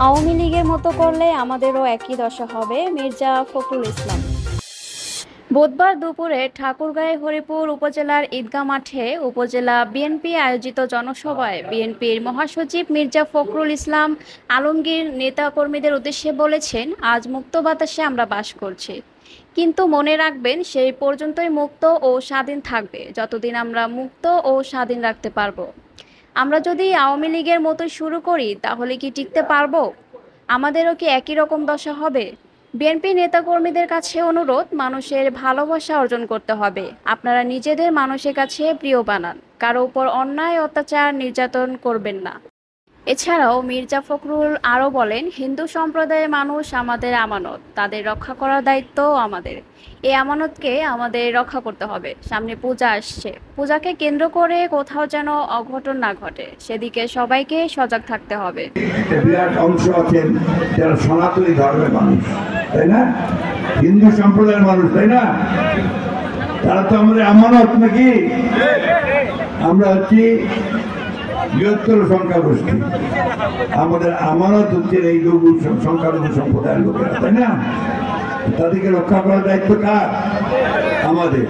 আওয়ামী লীগের মতো করলে আমাদেরও একই দশা হবে, মির্জা ফখরুল ইসলাম। বুধবার দুপুরে ঠাকুরগাঁও হরিপুর উপজেলার ঈদগাঁ মাঠে উপজেলা বিএনপি আয়োজিত জনসভায় বিএনপির মহাসচিব মির্জা ফখরুল ইসলাম আলমগীর নেতাকর্মীদের উদ্দেশ্যে বলেছেন, আজ মুক্ত বাতাসে আমরা বাস করছি, কিন্তু মনে রাখবেন সেই পর্যন্তই মুক্ত ও স্বাধীন থাকবে যতদিন আমরা মুক্ত ও স্বাধীন রাখতে পারবো। আমরা যদি আওয়ামী লীগের মতো শুরু করি তাহলে কি টিকতে পারবো? আমাদেরও কি একই রকম দশা হবে? বিএনপি নেতাকর্মীদের কাছে অনুরোধ, মানুষের ভালোবাসা অর্জন করতে হবে। আপনারা নিজেদের মানুষের কাছে প্রিয় বানান, কারো উপর অন্যায় অত্যাচার নির্যাতন করবেন না। এছাড়াও মির্জা ফখরুল আরও বলেন, হিন্দু সম্প্রদায়ের মানুষ আমাদের আমানত, তাদের রক্ষা করার দায়িত্ব আমাদের। এই আমানতকে আমাদের রক্ষা করতে হবে। সামনে পূজা আসছে, পূজাকে কেন্দ্র করে কোথাও যেন অঘটন না ঘটে, সেদিকে সবাইকে সজাগ থাকতে হবে। বিরাট অংশ আছেন যারা সনাতনী ধর্মের মানুষ, তাই না? হিন্দু সম্প্রদায়ের মানুষ, তাই না? তারা তো আমাদের আমানত নাকি? আমরা হচ্ছি বৃহত্তর সংখ্যাগোষ্ঠী, আমাদের আমানত হচ্ছে এই সংখ্যালঘু সম্প্রদায়ের লোকেরা, তাই না? তাদেরকে রক্ষা করার দায়িত্ব কার? আমাদের।